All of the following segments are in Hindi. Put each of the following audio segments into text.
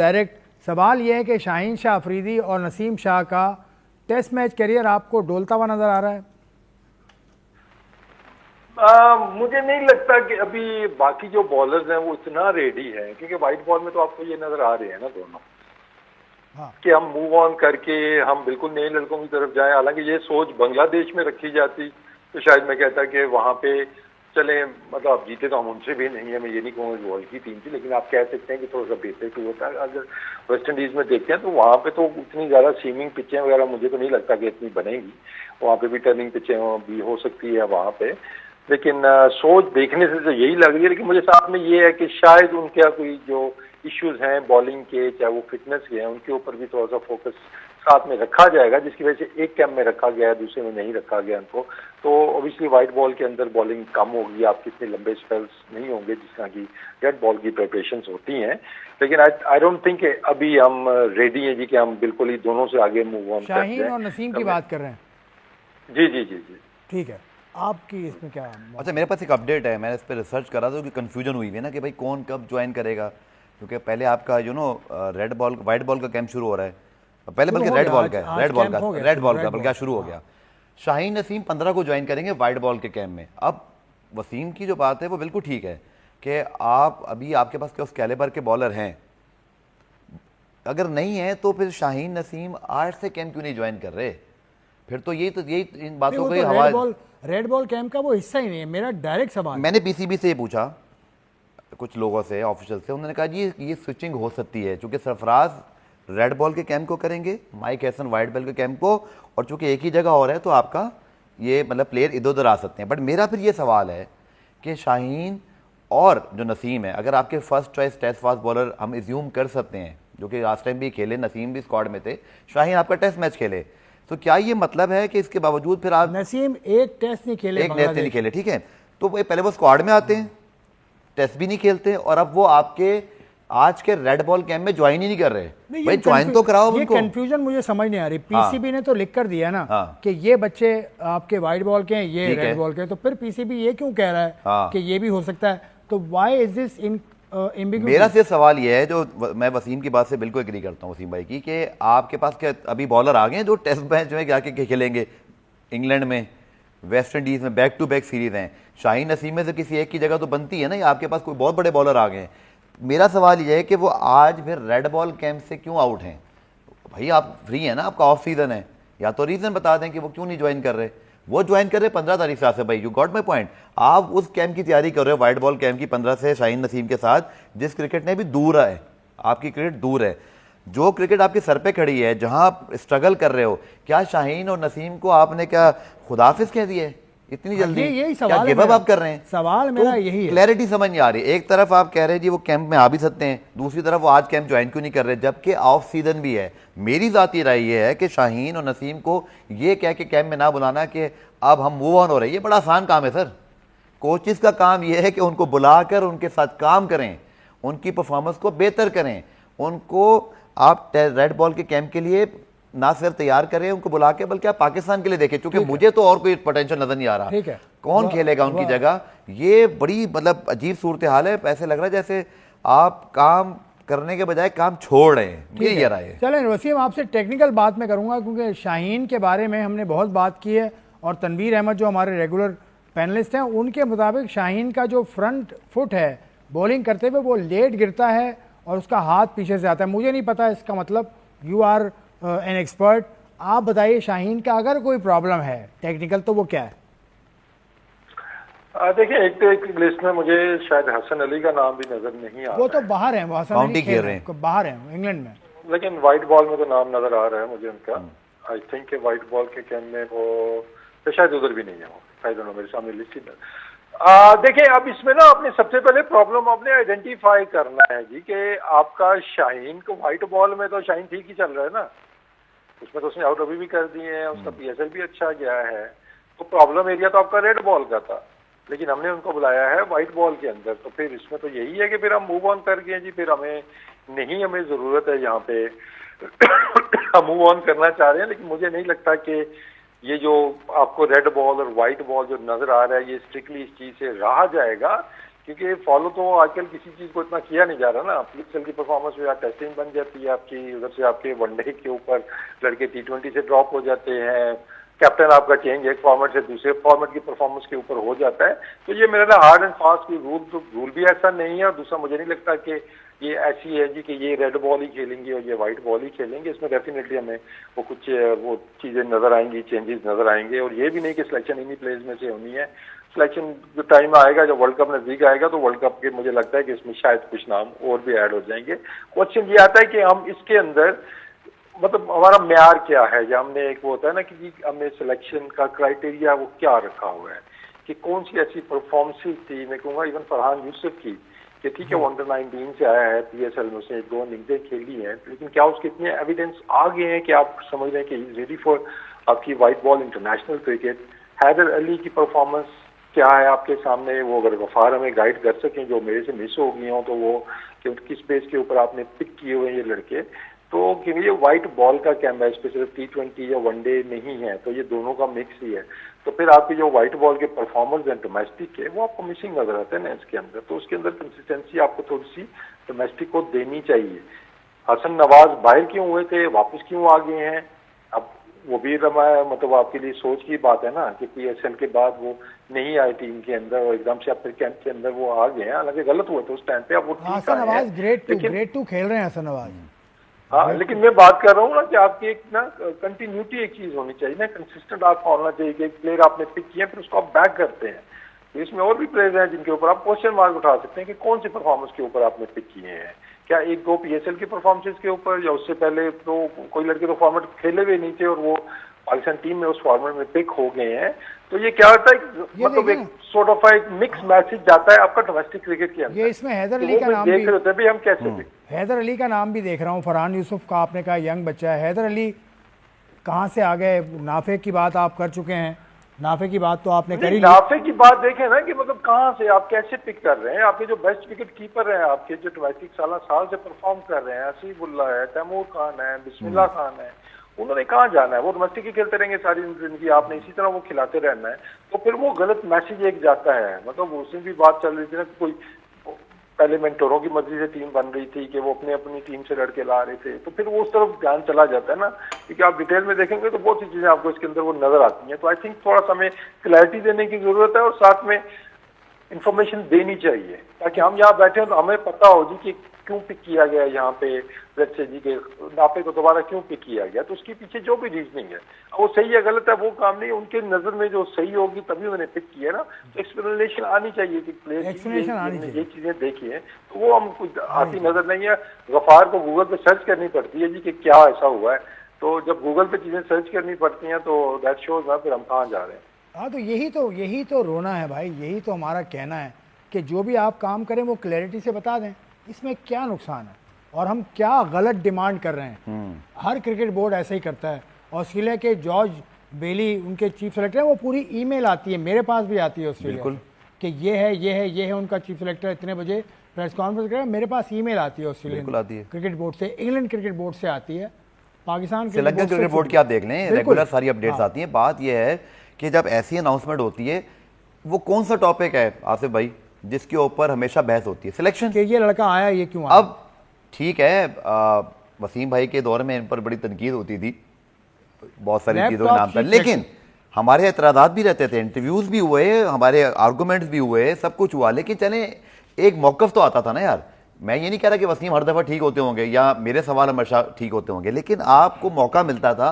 डायरेक्ट सवाल यह है कि शाहीन शाह अफरीदी और नसीम शाह का टेस्ट मैच करियर आपको डोलता हुआ नजर आ रहा है? मुझे नहीं लगता कि अभी बाकी जो बॉलर्स हैं वो इतना रेडी हैं, क्योंकि वाइट बॉल में तो आपको ये नजर आ रहे हैं ना दोनों। हाँ। कि हम मूव ऑन करके हम बिल्कुल नए लड़कों की तरफ जाएं। हालांकि ये सोच बांग्लादेश में रखी जाती तो शायद मैं कहता कि वहां पे चले, मतलब आप जीते तो हम उनसे भी नहीं है, मैं ये नहीं कहूँगा कि वर्ल्ड की टीम थी, लेकिन आप कह सकते हैं कि थोड़ा सा बेहतर तो होता है। अगर वेस्ट इंडीज में देखते हैं तो वहां पे तो इतनी ज्यादा सीमिंग पिचें वगैरह मुझे तो नहीं लगता कि इतनी बनेगी। वहां पे भी टर्निंग पिचें भी हो सकती है वहां पे, लेकिन सोच देखने से तो यही लग रही है। लेकिन मुझे साथ में ये है कि शायद उनके कोई जो इश्यूज हैं बॉलिंग के, चाहे वो फिटनेस के हैं, उनके ऊपर भी थोड़ा सा फोकस साथ में रखा जाएगा, जिसकी वजह से एक कैंप में रखा गया है, दूसरे में नहीं रखा गया उनको। तो ऑब्वियसली वाइट बॉल के अंदर बॉलिंग कम होगी, आपके इतने लंबे स्पेल्स नहीं होंगे जिस तरह की रेड बॉल की प्रिपरेशंस होती हैं। लेकिन आई डोंट थिंक अभी हम रेडी हैं जी कि हम बिल्कुल ही दोनों से आगे मूव ऑन करते हैं। शाहीन और नसीम की बात कर रहे हैं? जी जी जी जी, ठीक है। आपकी इसमें क्या? अच्छा, मेरे पास एक अपडेट है, मैंने इस पर रिसर्च करा था कि कन्फ्यूजन हुई है ना कि भाई कौन कब ज्वाइन करेगा, क्योंकि पहले आपका रेड बॉल वाइट बॉल का कैंप शुरू हो रहा है, पहले बल्कि रेड बॉल का बल्कि शुरू हो गया। शाहीन नसीम 15 को ज्वाइन करेंगे वाइट बॉल के कैंप में। अब वसीम की जो बात है वो बिल्कुल ठीक है कि आप अभी आपके पास उस कैलिबर के बॉलर हैं, अगर नहीं है तो फिर शाहीन नसीम आज से कैंप क्यों नहीं ज्वाइन कर रहे? फिर तो यही इन बातों को हवा। रेड बॉल कैंप का वो हिस्सा ही नहीं है। मेरा डायरेक्ट सवाल, मैंने पीसीबी से ये पूछा कुछ लोगों से, ऑफिशियल से, उन्होंने कहा जी ये स्विचिंग हो सकती है, क्योंकि सरफराज रेड बॉल के कैंप को करेंगे, माइक हैसन वाइट बॉल के कैंप को, और चूंकि एक ही जगह और है तो आपका ये मतलब प्लेयर इधर उधर आ सकते हैं। बट मेरा फिर ये सवाल है कि शाहीन और जो नसीम है, अगर आपके first choice test fast bowler हम एज्यूम कर सकते हैं, जो कि लास्ट टाइम भी खेले, नसीम भी स्क्वाड में थे, शाहीन आपका टेस्ट मैच खेले, तो क्या ये मतलब है कि इसके बावजूद फिर आप? नसीम एक टेस्ट नहीं खेले, ठीक है, तो पहले वो स्क्वाड में आते हैं, टेस्ट भी नहीं खेलते, और अब वो आपके आज के रेड बॉल कैंप में ज्वाइन ही नहीं कर रहे। भाई ज्वाइन तो कराओ उनको। ये कंफ्यूजन मुझे समझ नहीं आ रही। पीसीबी ने तो लिख कर दिया ना कि ये बच्चे आपके वाइट बॉल के हैं, ये रेड बॉल के हैं, तो फिर पीसीबी ये क्यों कह रहा है कि ये भी हो सकता है? तो व्हाई इज दिस एम्बिग्यूटी? मेरा सिर्फ सवाल ये है, जो मैं वसीम की बात से बिल्कुल एग्री करता हूँ वसीम भाई की, कि आपके पास क्या अभी बॉलर आ गए हैं जो टेस्ट मैच में जाके खेलेंगे, इंग्लैंड में, वेस्ट इंडीज में बैक टू बैक सीरीज हैं। शाहीन नसीम में से किसी एक की जगह तो बनती है ना, या आपके पास कोई बहुत बड़े बॉलर आ गए हैं। मेरा सवाल यह है कि वो आज फिर रेड बॉल कैंप से क्यों आउट हैं? भाई आप फ्री हैं ना, आपका ऑफ सीजन है, या तो रीजन बता दें कि वो क्यों नहीं ज्वाइन कर रहे। वो ज्वाइन कर रहे 15 तारीख से भाई, यू गॉट माई पॉइंट। आप उस कैंप की तैयारी कर रहे हो, वाइट बॉल कैंप की 15 से शाहीन नसीम के साथ, जिस क्रिकेट ने भी दूर है, आपकी क्रिकेट दूर है, जो क्रिकेट आपके सर पे खड़ी है, जहां आप स्ट्रगल कर रहे हो। क्या शाहीन और नसीम को आपने क्या खुदाफिज कह दिए इतनी जल्दी? यही सवाल गिव अप आप कर रहे हैं? सवाल मेरा यही है, क्लैरिटी समझ नहीं आ रही। एक तरफ आप कह रहे हैं जी वो कैंप में आ भी सकते हैं, दूसरी तरफ वो आज कैंप ज्वाइन क्यों नहीं कर रहे, जबकि ऑफ सीजन भी है। मेरी जाती राय ये है कि शाहीन और नसीम को ये कह के कैंप में ना बुलाना कि अब हम मूव ऑन हो रहे हैं, ये बड़ा आसान काम है सर। कोचेस का काम यह है कि उनको बुलाकर उनके साथ काम करें, उनकी परफॉर्मेंस को बेहतर करें, उनको आप रेड बॉल के कैंप के लिए ना सिर्फ तैयार करें उनको बुला के, बल्कि आप पाकिस्तान के लिए देखें, क्योंकि मुझे तो और कोई पोटेंशियल नजर नहीं आ रहा। ठीक है, कौन खेलेगा उनकी जगह? ये बड़ी मतलब अजीब सूरत हाल है। ऐसे लग रहा है जैसे आप काम करने के बजाय काम छोड़ रहे हैं। ये राय है। चलें वसीम, आपसे टेक्निकल बात मैं करूंगा, क्योंकि शाहीन के बारे में हमने बहुत बात की है, और तनवीर अहमद जो हमारे रेगुलर पैनलिस्ट हैं, उनके मुताबिक शाहीन का जो फ्रंट फुट है बॉलिंग करते हुए वो लेट गिरता है और उसका हाथ पीछे से आता है। मुझे नहीं पता इसका मतलब, यू आर एन एक्सपर्ट, आप बताइए शाहीन का अगर कोई प्रॉब्लम है टेक्निकल तो वो क्या है? देखिए, एक तो एक लिस्ट में मुझे शायद हसन अली का नाम भी नजर नहीं आ रहा। वो तो बाहर है, वो हसन अली खेल रहे हैं, बाहर है इंग्लैंड में, लेकिन वाइट बॉल में तो नाम नजर आ रहा है मुझे उनका। आई थिंक के वाइट बॉल के कैंप में वो तो शायद उधर भी नहीं है वो, आई डोंट नो, मेरे सामने लिस्ट ही नहीं। देखिए, अब इसमें ना आपने सबसे पहले प्रॉब्लम आपने आइडेंटिफाई करना है जी कि आपका शाहीन को वाइट बॉल में तो शाहीन ठीक ही चल रहा है ना, उसमें तो उसने आउट अभी भी कर दिए हैं, उसका पीएसएल भी अच्छा गया है, तो प्रॉब्लम एरिया तो आपका रेड बॉल का था, लेकिन हमने उनको बुलाया है वाइट बॉल के अंदर। तो फिर इसमें तो यही है कि फिर हम मूव ऑन कर गए जी, फिर हमें जरूरत है यहाँ पे हम मूव ऑन करना चाह रहे हैं। लेकिन मुझे नहीं लगता कि ये जो आपको रेड बॉल और वाइट बॉल जो नजर आ रहा है ये स्ट्रिक्टली इस चीज से रहा जाएगा क्योंकि फॉलो तो आजकल किसी चीज को इतना किया नहीं जा रहा ना। पीएसएल की परफॉर्मेंस में टेस्टिंग बन जाती है आपकी, उधर से आपके वनडे के ऊपर लड़के T20 से ड्रॉप हो जाते हैं, कैप्टन आपका चेंज एक फॉर्मेट से दूसरे फॉर्मेट की परफॉर्मेंस के ऊपर हो जाता है। तो ये मेरा ना हार्ड एंड फास्ट की रूल भी ऐसा नहीं है, और दूसरा मुझे नहीं लगता कि ये ऐसी है जी कि ये रेड बॉल ही खेलेंगे और ये व्हाइट बॉल ही खेलेंगे। इसमें डेफिनेटली हमें वो कुछ वो चीजें नजर आएंगी, चेंजेस नजर आएंगे, और ये भी नहीं कि सिलेक्शन इन्हीं प्लेयर्स में से होनी है। सिलेक्शन जो टाइम आएगा, जब वर्ल्ड कप नजदीक आएगा, तो वर्ल्ड कप के मुझे लगता है कि इसमें शायद कुछ नाम और भी ऐड हो जाएंगे। क्वेश्चन ये आता है कि हम इसके अंदर मतलब हमारा म्यार क्या है, या हमने एक वो होता है ना कि हमने सिलेक्शन का क्राइटेरिया वो क्या रखा हुआ है, कि कौन सी ऐसी परफॉर्मेंसेज थी। मैं कहूँगा इवन फरहान यूसुफ की, कि ठीक है वो अंडर-19 से आया है, पीएसएल में उसने 2 इनिंग्सें खेली हैं, लेकिन क्या उसके इतने एविडेंस आ गए हैं कि आप समझ रहे हैं कि इज रेडी फॉर आपकी white ball international cricket. Haider Ali की परफॉर्मेंस क्या है आपके सामने, वो अगर गफार हमें गाइड कर सकें, जो मेरे से मिस हो गई हों, तो वो कि किस बेस के ऊपर आपने पिक किए हुए ये लड़के, तो कि ये व्हाइट बॉल का कैंप इस पे सिर्फ T20 या वनडे नहीं है, तो ये दोनों का मिक्स ही है। तो फिर आपके जो व्हाइट बॉल के परफॉर्मर्स हैं डोमेस्टिक के, वो आपको मिसिंग नजर आते हैं ना इसके अंदर। तो उसके अंदर कंसिस्टेंसी आपको थोड़ी सी डोमेस्टिक को देनी चाहिए। हसन नवाज बाहर क्यों हुए थे, वापस क्यों आ गए हैं, अब वो भी मतलब आपके लिए सोच की बात है ना कि पीएसएल के बाद वो नहीं आए टीम के अंदर और एकदम से आप फिर कैंप के अंदर वो आ गए हैं। हालांकि गलत हुए थे उस टाइम पे, अब वो ठीक हसन नवाज ग्रेड टू खेल रहे हैं हसन नवाज। हाँ, लेकिन मैं बात कर रहा हूँ ना कि आपकी एक ना कंटिन्यूटी एक चीज होनी चाहिए ना, कंसिस्टेंट आपका होना चाहिए कि एक प्लेयर आपने पिक किया फिर उसको आप बैक करते हैं। तो इसमें और भी प्लेयर हैं जिनके ऊपर आप क्वेश्चन मार्क उठा सकते हैं कि कौन सी परफॉर्मेंस के ऊपर आपने पिक किए हैं। क्या 1-2 पीएसएल की परफॉर्मेंस के ऊपर, या उससे पहले तो कोई लड़के तो फॉर्मेट खेले हुए नहीं थे और वो पाकिस्तान टीम में उस फॉर्मेट में पिक हो गए हैं। तो ये क्या होता है, मतलब एक सॉर्ट ऑफ एक मिक्स मैसेज जाता है आपका डोमेस्टिक क्रिकेट के अंदर। ये इसमें हैदर अली का नाम देख रहे होते हैं भाई हम कैसे पिक, हैदर अली का नाम भी देख रहा हूँ। फरहान यूसुफ का आपने कहा यंग बच्चा है, हैदर अली कहाँ से आ गए? नाफे की बात आप कर चुके हैं, नाफे की बात तो आपने करी। नाफे की बात देखें ना कि मतलब कहाँ से आप कैसे पिक कर रहे हैं। आपके जो बेस्ट विकेट कीपर हैं, आपके जो डोमेस्टिक साल से परफॉर्म कर रहे हैं, हसीबुल्ला है, तैमूर खान है, बिस्मिल्लाह खान है, उन्होंने कहाँ जाना है? वो डोमेस्टिक ही खेलते रहेंगे सारी जिंदगी, आपने इसी तरह वो खिलाते रहना है। तो फिर वो गलत मैसेज एक जाता है। मतलब उसमें भी बात चल रही थी ना कि कोई पहले मेंटरों की मर्जी से टीम बन रही थी कि वो अपनी टीम से लड़के ला रहे थे, तो फिर वो उस तरफ ध्यान चला जाता है ना, क्योंकि आप डिटेल में देखेंगे तो बहुत सी चीजें आपको इसके अंदर वो नजर आती हैं। तो आई थिंक थोड़ा सा हमें क्लैरिटी देने की जरूरत है और साथ में इंफॉर्मेशन देनी चाहिए ताकि हम यहाँ बैठे हो तो हमें पता हो जी कि क्यों पिक किया गया यहाँ पे से जी के नापे को दोबारा क्यों पिक किया गया। तो उसके पीछे जो भी रीजनिंग है वो सही है गलत है वो काम नहीं, उनके नजर में जो सही होगी तभी उन्होंने पिक किया ना। तो एक्सप्लेनेशन आनी चाहिए कि प्लेयर ये चीजें देखी है, तो वो हम कुछ आती नजर नहीं है। गफार को गूगल पे सर्च करनी पड़ती है जी कि क्या ऐसा हुआ है, तो जब गूगल पे चीजें सर्च करनी पड़ती हैं तो दैट शोज ना फिर हम कहाँ जा रहे हैं। हाँ, तो यही तो रोना है भाई, यही तो हमारा कहना है कि जो भी आप काम करें वो क्लैरिटी से बता दें इसमें क्या नुकसान है और हम क्या गलत डिमांड कर रहे हैं। हर क्रिकेट बोर्ड ऐसे ही करता है। ऑस्ट्रेलिया के जॉर्ज बेली उनके चीफ सेलेक्टर हैं, वो पूरी ईमेल आती है, मेरे पास भी आती है ऑस्ट्रेलिया कि ये है उनका चीफ सेलेक्टर इतने बजे प्रेस कॉन्फ्रेंस करें, मेरे पास ईमेल आती है ऑस्ट्रेलिया क्रिकेट बोर्ड से, इंग्लैंड क्रिकेट बोर्ड से आती है, पाकिस्तान श्रीलंकन क्रिकेट बोर्ड की आप देख लें, रेगुलर सारी अपडेट्स आती हैं। बात यह है कि जब ऐसी अनाउंसमेंट होती है, वो कौन सा टॉपिक है आसिफ भाई जिसके ऊपर हमेशा बहस होती है? सिलेक्शन के ये लड़का आया, ये क्यों आया? अब ठीक है, वसीम भाई के दौर में इन पर बड़ी तनकीद होती थी बहुत सारी चीज़ों के नाम पर, लेकिन हमारे एतराज़ात भी रहते थे, इंटरव्यूज़ भी हुए, हमारे आर्गूमेंट्स भी हुए, सब कुछ हुआ, लेकिन चले एक मौक़िफ़ तो आता था ना यार। मैं ये नहीं कह रहा कि वसीम हर दफ़ा ठीक होते होंगे या मेरे सवाल हमेशा ठीक होते होंगे, लेकिन आपको मौका मिलता था,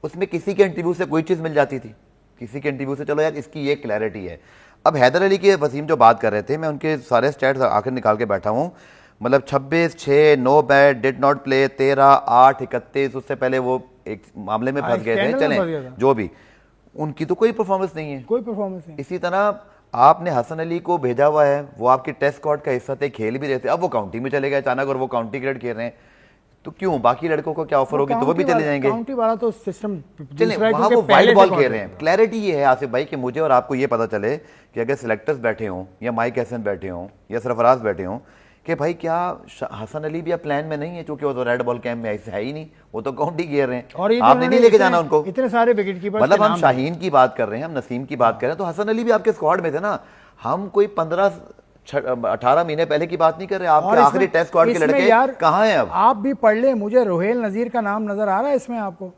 उसमें किसी के इंटरव्यू से कोई चीज़ मिल जाती थी, किसी के इंटरव्यू से चलो यार इसकी ये क्लैरिटी है। अब हैदर अली के वसीम जो बात कर रहे थे, मैं उनके सारे स्टैट्स आखिर निकाल के बैठा हूँ, मतलब 26, 6, 9 बैट, डिड नॉट प्ले, 13, 8, 31, उससे पहले वो एक मामले में फंस गए थे, चले जो भी, उनकी तो कोई परफॉर्मेंस नहीं है, कोई परफॉर्मेंस नहीं। इसी तरह आपने हसन अली को भेजा हुआ है, वो आपके टेस्ट स्क्वाड का हिस्सा थे, खेल भी रहे थे, अब वो काउंटी में चले गए अचानक और वो काउंटी क्रिकेट खेल रहे हैं, तो क्यों बाकी लड़कों को क्या ऑफर होगी तो वो भी चले जाएंगे। काउंटी वाला तो सिस्टम चले वहां वो वाइड बॉल खेल रहे हैं। क्लैरिटी ये है आसिफ भाई कि मुझे और आपको ये पता चले कि अगर सिलेक्टर्स बैठे हों या माइक हैसन बैठे हों या सरफराज बैठे हों कि भाई क्या हसन अली भी अब प्लान में नहीं है, क्योंकि वो तो रेड बॉल कैंप में ऐसे है ही नहीं, वो तो काउंटी खेल रहे हैं और आपने नहीं लेके जाना उनको। इतने सारे विकेट कीपर, मतलब हम शाहीन की बात कर रहे हैं, हम नसीम की बात कर रहे हैं, तो हसन अली भी आपके स्क्वाड में थे ना। हम कोई 15 18 महीने पहले की बात नहीं कर रहे, आपके और आखिरी टेस्ट स्क्वाड के इसमें लड़के यार कहाँ हैं अब? आप भी पढ़ ले, मुझे रोहेल नजीर का नाम नजर आ रहा है इसमें आपको,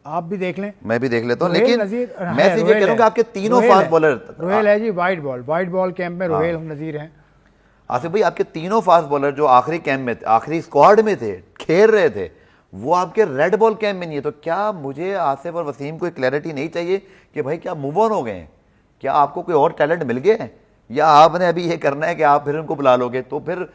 आप भी देख लें। मैं भी देख लेता हूँ, रोहेल लेकिन नजीर मैं सिर्फ ये कह रहा हूं कि आपके तीनों फास्ट बॉलर, रोहेल है जी वाइट बॉल कैंप में रोहेल नजीर हैं। आसिफ भाई आपके तीनों फास्ट बॉलर जो आखिरी कैंप में, आखिरी स्क्वाड में थे, खेल रहे थे, वो आपके रेड बॉल कैंप में नहीं है। तो क्या मुझे आसिफ और वसीम को क्लैरिटी नहीं चाहिए कि भाई क्या मूव ऑन हो गए हैं, क्या आपको कोई और टैलेंट मिल गया है, या आपने अभी ये करना है कि आप फिर उनको बुला लोगे? तो फिर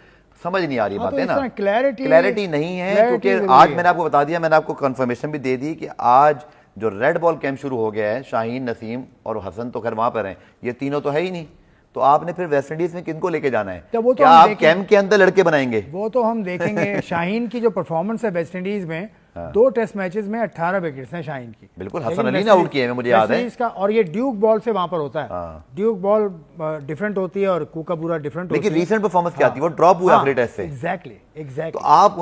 समझ नहीं आ रही बात है ना, क्लैरिटी नहीं है। क्योंकि आज मैंने आपको बता दिया, मैंने आपको कंफर्मेशन भी दे दी कि आज जो रेड बॉल कैंप शुरू हो गया है, शाहीन, नसीम और हसन तो खैर वहां पर हैं, ये तीनों तो है ही नहीं। तो आपने फिर वेस्ट इंडीज में किनको लेके जाना है? तो वो तो क्या आप कैंप के अंदर लड़के बनाएंगे? वो तो हम देखेंगे। शाहीन की जो परफॉर्मेंस है वेस्ट इंडीज में, 2 टेस्ट मैचेस में 18 विकेट्स हैं शाहीन की। बिल्कुल, हसन अली ने आउट किए हैं, मुझे याद है इसका। और ये ड्यूक बॉल से वहां पर होता है, ड्यूक बॉल डिफरेंट होती है और कूकाबूरा डिफरेंट होती है। लेकिन रीसेंट परफॉर्मेंस क्या थी, वो ड्रॉप हुआ आखिरी टेस्ट से। एग्जैक्टली। तो आप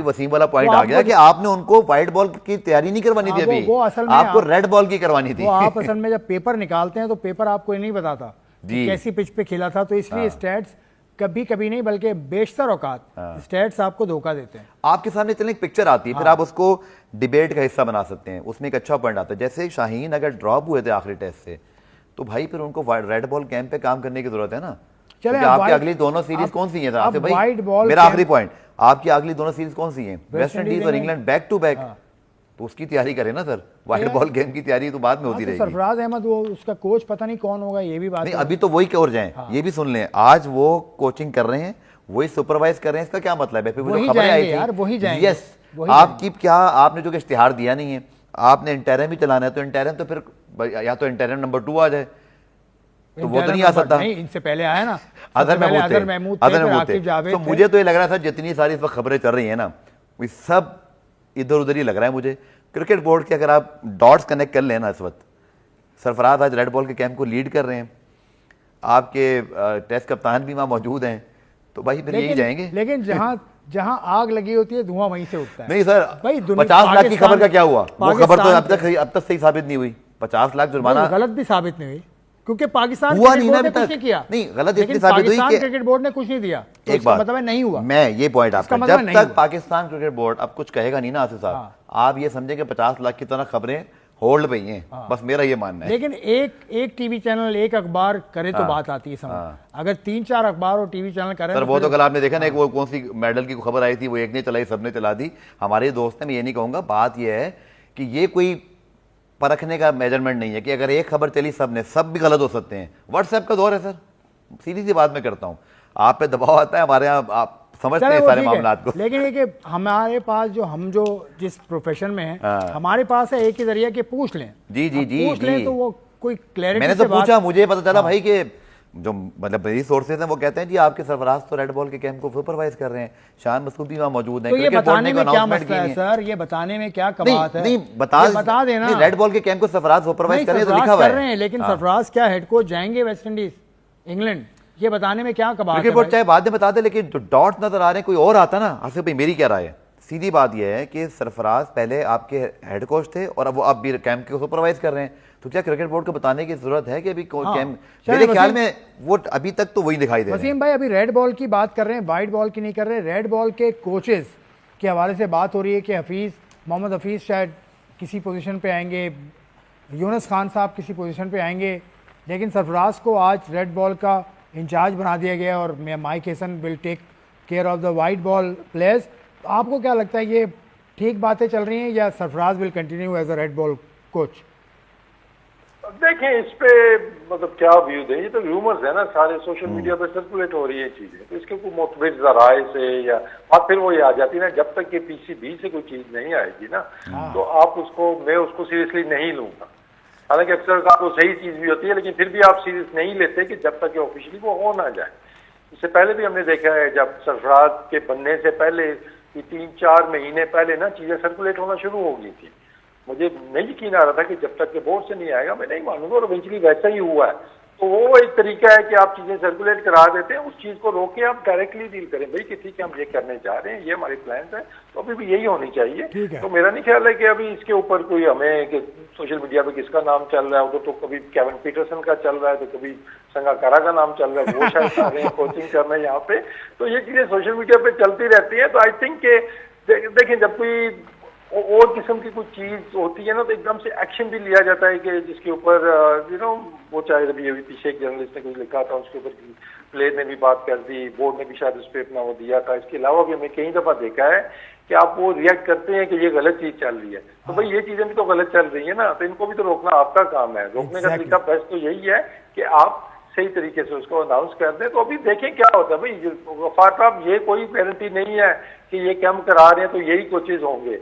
वसीम वाला पॉइंट आ गया कि आपने उनको व्हाइट बॉल की तैयारी नहीं करवानी थी, अभी वो असल में आपको रेड बॉल की करवानी थी। वो आप असल में जब पेपर निकालते हैं तो पेपर आपको ये नहीं बताता कैसी पिच पे खेला था, तो इसलिए स्टैट्स कभी कभी नहीं बल्कि बेशतर औकात स्टैट्स आपको धोखा देते हैं। आपके सामने चलने एक पिक्चर आती है, फिर आप उसको डिबेट का हिस्सा बना सकते हैं। उसमें एक अच्छा पॉइंट आता है, जैसे शाहीन अगर ड्रॉप हुए थे आखिरी टेस्ट से, तो भाई फिर उनको रेड बॉल कैंप पे काम करने की जरूरत है ना। चलिए, आपकी अगली दोनों सीरीज कौन सी है भाई? मेरा आखिरी पॉइंट, आपकी अगली दोनों सीरीज कौन सी है? वेस्ट इंडीज और इंग्लैंड बैक टू बैक। तो उसकी तैयारी करें ना सर, व्हाइट बॉल गेम की तैयारी तो बाद में होती रहेगी। सरफराज अहमद, वो उसका कोच पता नहीं कौन होगा, ये भी बात नहीं, अभी तो वही और जाएं। ये भी सुन लें, आज वो कोचिंग कर रहे हैं, वही सुपरवाइज कर रहे हैं। इसका क्या मतलब है? फिर वो खबरें आई थी, यस, आपकी क्या, आपने जो इश्तिहार दिया नहीं है, आपने इंटरिम भी चलाना है, तो इंटरिम तो फिर या तो इंटरिम नंबर 2 आ जाए, तो वो तो नहीं आ सकता। नहीं, इनसे पहले आया ना अदर महमूद थे। तो मुझे तो ये लग रहा था जितनी सारी इस वक्त खबरें चल रही है ना, वो सब इधर उधर ही लग रहा है मुझे। क्रिकेट बोर्ड के अगर आप डॉट्स कनेक्ट कर लेना, इस वक्त सरफराज आज रेड बॉल के कैंप को लीड कर रहे हैं, आपके टेस्ट कप्तान भी वहां मौजूद हैं, तो भाई फिर यही जाएंगे। लेकिन जहां आग लगी होती है धुआं वहीं से उठता है। नहीं सर, भाई 50 लाख की खबर का क्या हुआ? वो खबर तो अब तक सही साबित नहीं हुई। 50 लाख जुर्माना गलत भी साबित नहीं हुई, क्योंकि पाकिस्तान हुआ नहीं ना अभी तक किया। नहीं, गलत इसलिए साबित हुई कि क्रिकेट बोर्ड ने कुछ नहीं दिया। एक बात मतलब नहीं हुआ, मैं ये पॉइंट आपका, जब तक पाकिस्तान क्रिकेट बोर्ड अब कुछ कहेगा नहीं ना आसिफ साहब, आप ये समझे कि 50 लाख की तरह खबरें होल्ड पे हैं, बस मेरा ये मानना है। लेकिन एक टीवी चैनल, एक अखबार करे तो बात आती है समझ। अगर 3-4 अखबार और टीवी चैनल करें, सर वो तो कल आपने देखा ना, वो कौन सी मेडल की खबर आई थी, वो एक ने चलाई, सबने चला दी। हमारे दोस्त ने, मैं ये नहीं कहूंगा, बात ये है कि ये कोई परखने का मेजरमेंट नहीं है कि अगर एक खबर चली सब भी गलत हो सकते हैं। व्हाट्सएप का दौर है सर, सीधी सी बात मैं करता हूँ, आप पे दबाव आता है, हमारे यहाँ आप समझते हैं सारे मामला को। लेकिन ये कि हमारे पास जो जिस प्रोफेशन में है, हमारे पास है एक ही जरिया कि पूछ लें। जी जी जी पूछ लें तो वो कोई क्लैरिटी। मैंने तो पूछा, मुझे पता चला भाई कि जो मतलब मेरी सोर्सेज हैं वो कहते हैं जी आपके सरफराज तो रेड बॉल के कैंप को सुपरवाइज कर रहे हैं, शान मसूद भी वहां मौजूद हैं। तो ये बताने में क्या मसला है सर? ये बताने में क्या कबात है? नहीं बता देना, रेड बॉल के कैंप को सरफराज सुपरवाइज कर रहे हैं, तो लिखा हुआ है। लेकिन सरफराज क्या हेड कोच जाएंगे वेस्ट इंडीज, इंग्लैंड? ये बताने में क्या कबात है? क्रिकेट बोर्ड चाहे बाद में बता दे, लेकिन जो डॉट्स नजर आ रहे हैं कोई और आता ना। आसिफ भाई मेरी क्या राय है? सीधी बात यह है कि सरफराज पहले आपके हेड कोच थे और अब वो आप भी कैंप को सुपरवाइज कर रहे हैं, तो क्या क्रिकेट बोर्ड को बताने की जरूरत है कि अभी कैंप? मेरे ख्याल में वो अभी तक तो वही दिखाई दे रहे हैं। वसीम भाई अभी रेड बॉल की बात कर रहे हैं, व्हाइट बॉल की नहीं कर रहे। रेड बॉल के कोचेस के हवाले से बात हो रही है कि मोहम्मद हफीज शायद किसी पोजीशन पे आएंगे, यूनुस खान साहब किसी पोजीशन पे आएंगे, लेकिन सरफराज को आज रेड बॉल का इंचार्ज बना दिया गया और Mike Hesson will take care of the white ball players. तो आपको क्या लगता है, ये ठीक बातें चल रही हैं या Sarfaraz will continue as a red ball coach? देखें इस पे मतलब क्या व्यू दें, ये तो रूमर्स है ना, सारे सोशल मीडिया पे सर्कुलेट हो रही है चीजें, तो इसके कोई मोतबर जराए से या और फिर वो ये आ जाती है ना, जब तक ये पीसीबी से कोई चीज नहीं आएगी ना, तो आप मैं उसको सीरियसली नहीं लूंगा। हालांकि अक्सर का तो सही चीज भी होती है, लेकिन फिर भी आप सीरियस नहीं लेते कि जब तक ऑफिशियली वो हो ना जाए। इससे पहले भी हमने देखा है, जब सरफराज के बनने से पहले 3-4 महीने पहले ना चीजें सर्कुलेट होना शुरू हो गई थी। मुझे नहीं यकीन आ रहा था कि जब तक के बोर्ड से नहीं आएगा मैं नहीं मानूंगा, और इवेंचुअली वैसा ही हुआ है। तो वो एक तरीका है कि आप चीजें सर्कुलेट करा देते हैं, उस चीज को रोके आप डायरेक्टली डील करें भाई कि ठीक है हम ये करने जा रहे हैं, ये हमारे प्लान्स हैं, तो अभी भी यही होनी चाहिए। तो मेरा नहीं ख्याल है कि अभी इसके ऊपर कोई हमें कि सोशल मीडिया पे किसका नाम चल रहा है, उधर तो कभी केविन पीटरसन का चल रहा है, तो कभी संगाकारा का नाम चल रहा है, वो शायद आ रहे हैं कोचिंग कर रहे हैं यहाँ पे, तो ये चीजें सोशल मीडिया पे चलती रहती है। तो आई थिंक के देखें जब कोई और किस्म की कुछ चीज होती है ना तो एकदम से एक्शन भी लिया जाता है कि जिसके ऊपर वो चाहे अभी पीछे एक जर्नलिस्ट ने कुछ लिखा था उसके ऊपर प्लेयर ने भी बात कर दी, बोर्ड ने भी शायद उस पर अपना वो दिया था। इसके अलावा भी हमें कई दफा देखा है कि आप वो रिएक्ट करते हैं कि ये गलत चीज चल रही है, तो भाई ये चीजें भी तो गलत चल रही है ना, तो इनको भी तो रोकना आपका काम है। रोकने का तरीका बेस्ट तो यही है कि आप सही तरीके से उसको अनाउंस कर दें। तो अभी देखें क्या होता है भाई, गफ्फार साहब ये कोई गारंटी नहीं है कि ये कैंप करा रहे हैं तो यही कोचेज होंगे,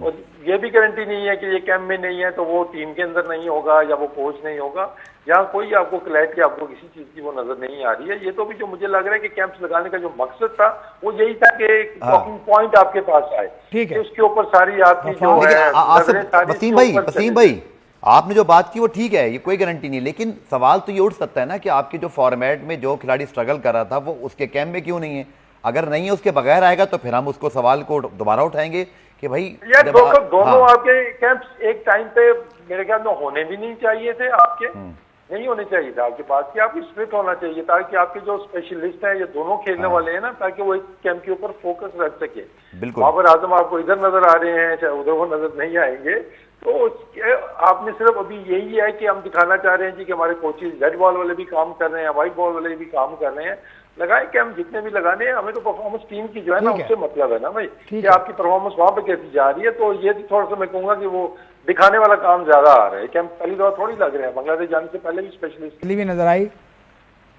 और ये भी गारंटी नहीं है कि ये कैंप में नहीं है तो वो टीम के अंदर नहीं होगा या वो कोच नहीं होगा। यहाँ कोई आपको क्लैरिटी आपको किसी चीज की वो नजर नहीं आ रही है। ये तो भी जो मुझे लग रहा है कि कैंप्स लगाने का जो मकसद था वो यही था कि टॉकिंग पॉइंट आपके पास आए, ठीक है, उसके ऊपर सारी आपकी जो है वसीम भाई आपने जो बात की वो ठीक है, ये कोई गारंटी नहीं, लेकिन सवाल तो ये उठ सकता है ना कि आपके जो फॉर्मेट में जो खिलाड़ी स्ट्रगल कर रहा था वो उसके कैंप में क्यों नहीं है? अगर नहीं है उसके बगैर आएगा तो फिर हम उसको सवाल को दोबारा उठाएंगे कि भाई यार दोनों आपके कैंप्स एक टाइम पे मेरे ख्याल में होने भी नहीं चाहिए थे, आपके नहीं होने चाहिए था, आपकी बात की आपकी स्प्लिट होना चाहिए ताकि आपके जो स्पेशलिस्ट हैं ये दोनों खेलने वाले हैं ना, ताकि वो एक कैंप के ऊपर फोकस रख सके। बिल्कुल बाबर आजम आपको इधर नजर आ रहे हैं चाहे उधर वो नजर नहीं आएंगे, तो आपने सिर्फ अभी यही है कि हम दिखाना चाह रहे हैं जी कि हमारे कोचेज रेड बॉल वाले भी काम कर रहे हैं, व्हाइट बॉल वाले भी काम कर रहे हैं, लगाए कैंप जितने भी लगाने हैं, हमें तो परफॉर्मेंस टीम की जो है ना उससे मतलब है ना भाई कि आपकी परफॉर्मेंस वहां पे कैसी जा रही है। तो ये थोड़ा सा मैं कहूंगा कि वो दिखाने वाला काम ज्यादा आ रहा है, कैंप पहली दफा थोड़ी लग रहे हैं, बांग्लादेश जाने से पहले भी स्पेशलिस्ट भी नजर आई।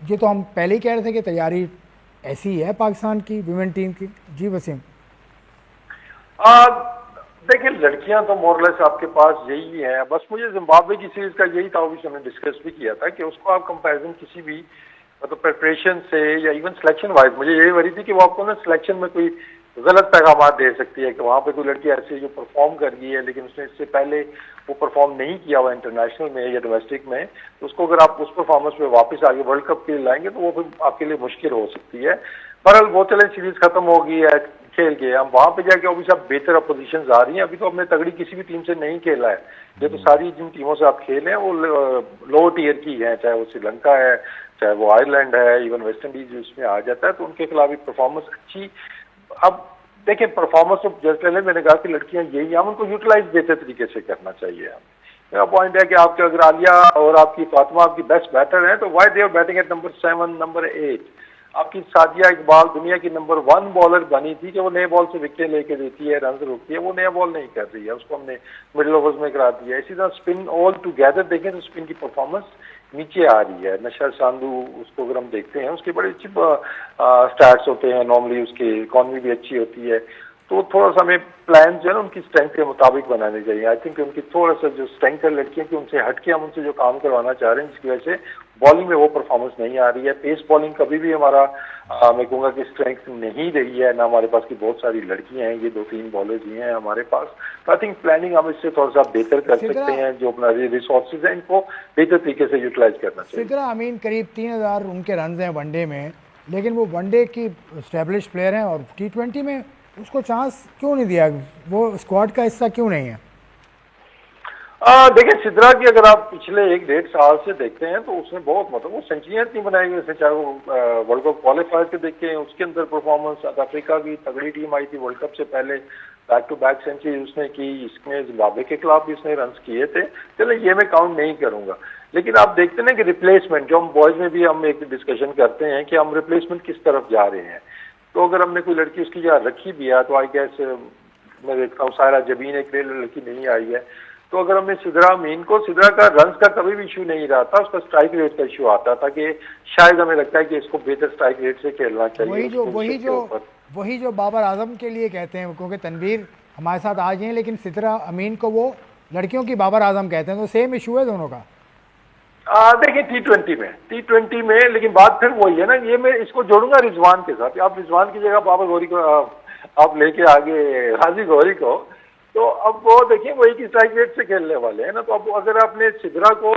ये तो हम पहले ही कह रहे थे कि तैयारी ऐसी है पाकिस्तान की वुमेन टीम की। जी वसीम, देखिए लड़कियां तो मोरलेस आपके पास यही है, बस मुझे जिम्बाब्वे की सीरीज का यही था, ऑब्वियसली हमने डिस्कस भी किया था कि उसको आप कंपैरिजन किसी भी मतलब प्रिपरेशन से या इवन सिलेक्शन वाइज मुझे यही वरी थी कि वो आपको ना सिलेक्शन में कोई गलत पैगाम दे सकती है कि वहां पे कोई लड़की ऐसी जो परफॉर्म कर गई है लेकिन उसने इससे पहले वो परफॉर्म नहीं किया हुआ इंटरनेशनल में या डोमेस्टिक में, तो उसको अगर आप उस परफॉर्मेंस में वापस आगे वर्ल्ड कप के लिए लाएंगे तो वो फिर आपके लिए मुश्किल हो सकती है। बहरहाल वो चले सीरीज खत्म हो गई है, खेल गए, हम वहां पे जाके अभी सब बेहतर अपोजिशन आ रही हैं। अभी तो हमने तगड़ी किसी भी टीम से नहीं खेला है, ये तो सारी जिन टीमों से आप खेले हैं वो लो टियर की है, चाहे वो श्रीलंका है चाहे वो आयरलैंड है, इवन वेस्ट इंडीज उसमें आ जाता है, तो उनके खिलाफ भी परफॉर्मेंस अच्छी। अब देखें परफॉर्मेंस तो जैसे पहले मैंने कहा कि लड़कियां यही हम उनको यूटिलाइज बेहतर तरीके से करना चाहिए। मेरा पॉइंट है कि आपके अगर आलिया और आपकी फातिमा आपकी बेस्ट बैटर है तो why they are batting at number 7 number 8। आपकी सादिया इकबाल दुनिया की नंबर 1 बॉलर बनी थी कि वो नए बॉल से विकेट लेके देती है, रन रोकती है, वो नया बॉल नहीं कर रही है, उसको हमने मिडिल ओवर्स में करा दिया। इसी तरह स्पिन ऑल टुगेदर देखें तो स्पिन की परफॉर्मेंस नीचे आ रही है। नशर सांधू उसको अगर हम देखते हैं उसके बड़े अच्छे स्टैट्स होते हैं, नॉर्मली उसकी इकॉनमी भी अच्छी होती है, तो थोड़ा सा हमें प्लान जो है ना उनकी स्ट्रेंथ के मुताबिक बनाने चाहिए। आई थिंक उनकी थोड़ा सा जो स्ट्रेंथ है लड़कियों की उनसे हटके हम उनसे जो काम करवाना चाह रहे हैं जिसकी वजह से बॉलिंग में वो परफॉर्मेंस नहीं आ रही है। पेस बॉलिंग कभी भी हमारा मैं कहूँगा कि स्ट्रेंथ नहीं रही है ना, हमारे पास की बहुत सारी लड़कियां हैं, ये 2-3 बॉलर्स ही हैं हमारे पास, तो आई थिंक प्लानिंग हम इससे थोड़ा सा बेहतर कर सकते हैं, जो अपना रिसोर्सेज है इनको बेहतर तरीके से यूटिलाइज करना चाहिए। सिद्रा अमीन करीब 3000 उनके रन हैं वनडे में, लेकिन वो वनडे की एस्टेब्लिश प्लेयर हैं और T20 में उसको चांस क्यों नहीं दिया, वो स्क्वाड का हिस्सा क्यों नहीं है? देखिए सिद्रा की अगर आप पिछले 1-1.5 साल से देखते हैं तो उसने बहुत मतलब वो सेंचुरियां नहीं बनाई हुई, चाहे वो वर्ल्ड कप क्वालिफायर के देखें उसके अंदर परफॉर्मेंस, साउथ अफ्रीका की तगड़ी टीम आई थी वर्ल्ड कप से पहले, बैक टू बैक सेंचुरी उसने की, इसमें जिम्बाब्वे के खिलाफ भी उसने रन किए थे, चलो ये मैं काउंट नहीं करूंगा। लेकिन आप देखते हैं कि रिप्लेसमेंट जो हम बॉयज में भी हम एक डिस्कशन करते हैं कि हम रिप्लेसमेंट किस तरफ जा रहे हैं, तो अगर हमने कोई लड़की उसकी जहाँ रखी भी है तो आई गेस मैं देखता हूँ सायरा जबीन एक लड़की नहीं आई है, तो अगर हमने सिद्रा अमीन को, सिद्रा का रन का कभी भी इशू नहीं रहा था, उसका स्ट्राइक रेट का इशू आता था कि शायद हमें लगता है कि इसको बेहतर स्ट्राइक रेट से खेलना चाहिए। वही जो बाबर आजम के लिए कहते हैं, क्योंकि तनवीर हमारे साथ आज हैं लेकिन सिद्रा अमीन को वो लड़कियों की बाबर आजम कहते हैं, तो सेम इशू है दोनों का। देखिए T20 में लेकिन बात फिर वही है ना, ये मैं इसको जोड़ूंगा रिजवान के साथ। आप रिजवान की जगह बाबर गौरी को आप लेके आगे हाजी गौरी को, तो अब वो देखिए वो एक ही स्ट्राइक रेट से खेलने वाले हैं ना, तो अब अगर आपने सिद्रा को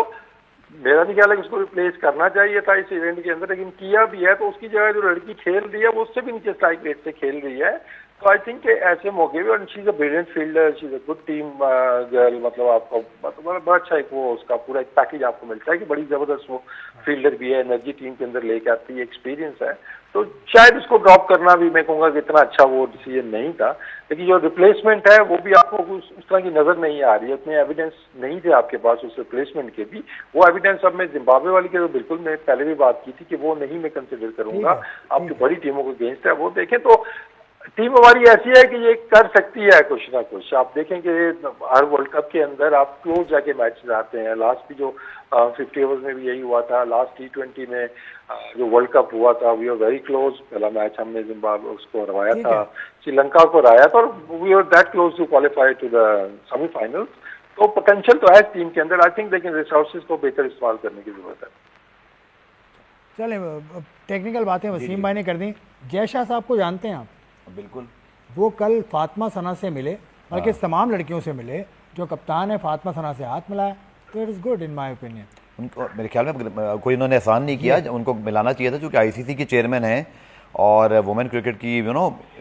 मेरा नहीं ख्याल है कि उसको रिप्लेस करना चाहिए था इस इवेंट के अंदर, लेकिन किया भी है तो उसकी जगह जो लड़की खेल रही है वो उससे भी नीचे स्ट्राइक रेट से खेल रही है। तो आई थिंक ऐसे मौके पे, और she is a brilliant fielder, she is a good team girl, मतलब आपको बड़ा अच्छा एक वो उसका पूरा एक पैकेज आपको मिलता है कि बड़ी जबरदस्त वो फील्डर भी है, एनर्जी टीम के अंदर लेके आती है, एक्सपीरियंस है। तो शायद उसको ड्रॉप करना भी मैं कहूँगा कि इतना अच्छा वो डिसीजन नहीं था। लेकिन जो रिप्लेसमेंट है वो भी आपको उस तरह की नजर नहीं आ रही है, उतने एविडेंस नहीं थे आपके पास उस रिप्लेसमेंट के भी। वो एविडेंस अब मैं जिम्बाब्वे वाली के तो बिल्कुल, मैं पहले भी बात की थी कि वो नहीं मैं कंसिडर करूंगा, आपकी बड़ी टीमों के अगेंस्ट है। वो देखें तो टीम हमारी ऐसी है कि ये कर सकती है कुछ ना कुछ। आप देखें कि हर वर्ल्ड कप के अंदर आप क्लोज जाके मैचेस आते हैं। लास्ट भी जो 50 ओवर्स में भी यही हुआ था, लास्ट T20 में जो वर्ल्ड कप हुआ था, वी आर वेरी क्लोज। पहला मैच हमने जिम्बाब्वे उसको हराया था, श्रीलंका को हराया था, और we are that close to qualify to the semifinals. तो पोटेंशियल तो है टीम के अंदर। आई थिंक लेकिन रिसोर्सेज को बेहतर इस्तेमाल करने की जरूरत है। चलें, टेक्निकल बातें वसीम भाई ने कर दी। जय शाह साहब को जानते हैं आप? बिल्कुल। वो कल फातिमा सना से मिले, बल्कि तमाम लड़कियों से मिले। जो कप्तान है फातिमा सना से हाथ मिलाया, तो it is good in my opinion. उनको मेरे ख्याल में कोई इन्होंने एहसान नहीं किया, उनको मिलाना चाहिए था, क्योंकि आईसीसी के चेयरमैन हैं और वुमेन क्रिकेट की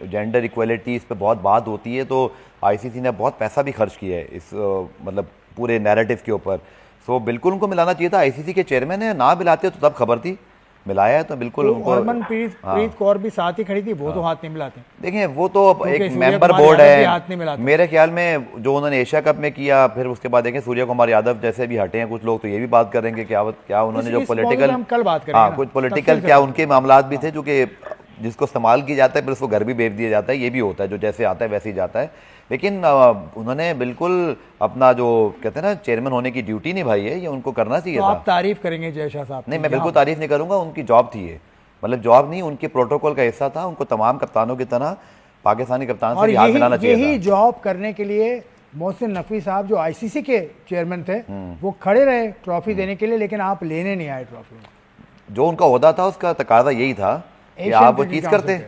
जेंडर इक्वलिटी इस पे बहुत बात होती है। तो आईसीसी ने बहुत पैसा भी खर्च किया है इस मतलब पूरे नैरेटिव के ऊपर। सो बिल्कुल उनको मिलाना चाहिए था। आईसीसी के चेयरमैन है, ना मिलाते तो तब खबर थी, मिलाया है तो बिल्कुल उनको। हरमनप्रीत कौर भी साथ ही खड़ी थी, वो तो हाथ नहीं मिलाते। देखिए वो तो एक मेंबर बोर्ड है, मेरे ख्याल में जो उन्होंने एशिया कप में किया, फिर उसके बाद देखें सूर्य कुमार यादव जैसे भी हटे हैं कुछ लोग, तो ये भी बात करेंगे क्या उन्होंने जो पॉलिटिकल, कुछ पॉलिटिकल क्या उनके मामला भी थे, जो कि जिसको इस्तेमाल किया जाता है फिर उसको घर भी भेज दिया जाता है, ये भी होता है, जो जैसे आता है वैसे ही जाता है। लेकिन उन्होंने बिल्कुल अपना जो कहते हैं ना चेयरमैन होने की ड्यूटी निभाई है, ये उनको करना चाहिए था। आप तारीफ करेंगे जय शाह साहब? नहीं, मैं बिल्कुल तारीफ नहीं करूंगा, उनकी जॉब थी ये, मतलब जॉब नहीं, उनके प्रोटोकॉल का हिस्सा था। उनको तमाम कप्तानों की तरह पाकिस्तानी कप्तान से हाथ मिलाना चाहिए था। यही जॉब करने के लिए मोहसिन नकवी साहब जो आईसीसी के चेयरमैन थे, वो खड़े रहे ट्रॉफी देने के लिए, लेकिन आप लेने नहीं आए ट्रॉफी। जो उनका ओहदा था उसका तकाजा यही था कि आप वो चीज़ करते,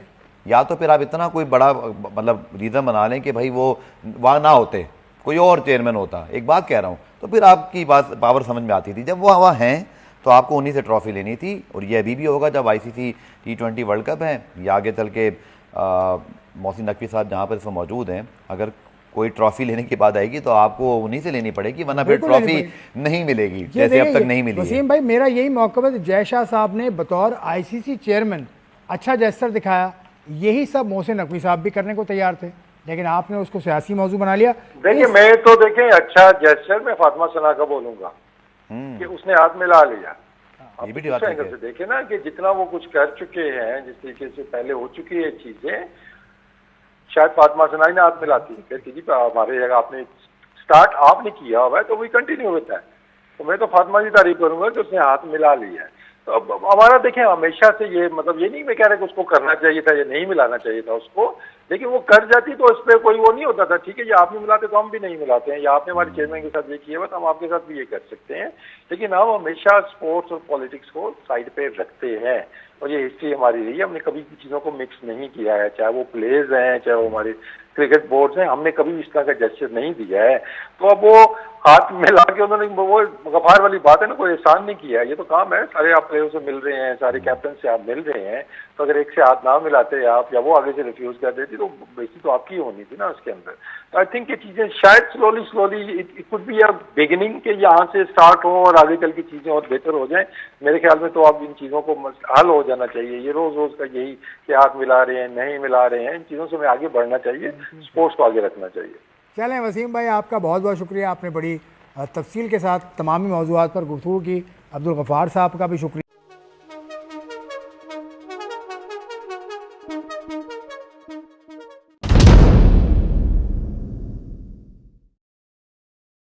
या तो फिर आप इतना कोई बड़ा मतलब रीज़न बना लें कि भाई वो वहाँ ना होते, कोई और चेयरमैन होता। एक बात कह रहा हूँ, तो फिर आपकी बात पावर समझ में आती थी। जब वो वहाँ हैं तो आपको उन्हीं से ट्रॉफी लेनी थी, और ये अभी भी होगा जब आईसीसी T20 वर्ल्ड कप है, या आगे चल के मोहसिन नकवी साहब जहाँ पर इसमें मौजूद हैं, अगर कोई ट्रॉफी लेने की बात आएगी तो आपको उन्हीं से लेनी पड़ेगी, वरना फिर ट्रॉफी नहीं मिलेगी, जैसे अब तक नहीं मिली। वसीम भाई, मेरा यही मौक़िफ़ है, जय शाह साहब ने बतौर आईसीसी चेयरमैन अच्छा जेस्चर दिखाया, यही सब मोहसिन नकवी साहब भी करने को तैयार थे, लेकिन आपने उसको सियासी मौजू बना लिया। देखिए मैं तो देखें अच्छा जेस्चर मैं फातिमा सना का बोलूंगा कि उसने हाथ मिला लिया। ये भी बात है। देखे ना कि जितना वो कुछ कर चुके हैं, जिस तरीके से पहले हो चुकी है चीजें, शायद फातिमा सना ही ना हाथ मिलाती है, कहती जी हमारे जगह आपने स्टार्ट आपने किया हुआ है तो वही कंटिन्यू होता है। तो मैं तो फातिमा की तारीफ करूंगा कि उसने हाथ मिला लिया है। तो अब हमारा देखें हमेशा से ये मतलब ये नहीं मैं कह रहा कि उसको करना चाहिए था या नहीं मिलाना चाहिए था उसको, लेकिन वो कर जाती तो इस पर कोई वो नहीं होता था। ठीक है, ये आप नहीं मिलाते तो हम भी नहीं मिलाते हैं, या आपने हमारे चेयरमैन के साथ ये किया हुआ तो हम आपके साथ भी ये कर सकते हैं। लेकिन हम हमेशा स्पोर्ट्स और पॉलिटिक्स को साइड पे रखते हैं, और ये हिस्ट्री हमारी रही है। हमने कभी चीज़ों को मिक्स नहीं किया है, चाहे वो प्लेयर्स हैं चाहे वो हमारे क्रिकेट बोर्ड्स हैं, हमने कभी इस तरह का जेस्चर नहीं दिया है। तो अब वो हाथ मिला के उन्होंने वो गफार वाली बात है ना, कोई एहसान नहीं किया, ये तो काम है, सारे आप प्लेयर्स से मिल रहे हैं, सारे कैप्टन से आप मिल रहे हैं, तो अगर एक से हाथ ना मिलाते आप या वो आगे से रिफ्यूज कर देती तो बेइज्जती तो आपकी होनी थी ना उसके अंदर। तो आई थिंक ये चीजें शायद slowly it could be a beginning के यहाँ से स्टार्ट हो और आगे चल की चीजें और बेहतर हो जाएं। मेरे ख्याल में तो अब इन चीजों को हल हो जाना चाहिए। ये रोज रोज का यही कि हाथ मिला रहे हैं नहीं मिला रहे हैं, इन चीजों से हमें आगे बढ़ना चाहिए, स्पोर्ट्स को आगे रखना चाहिए। चलें वसीम भाई, आपका बहुत बहुत शुक्रिया, आपने बड़ी तफसील के साथ तमामी मौज़ूआत पर गुफ्तगू की। अब्दुल गफ़ार साहब का भी शुक्रिया।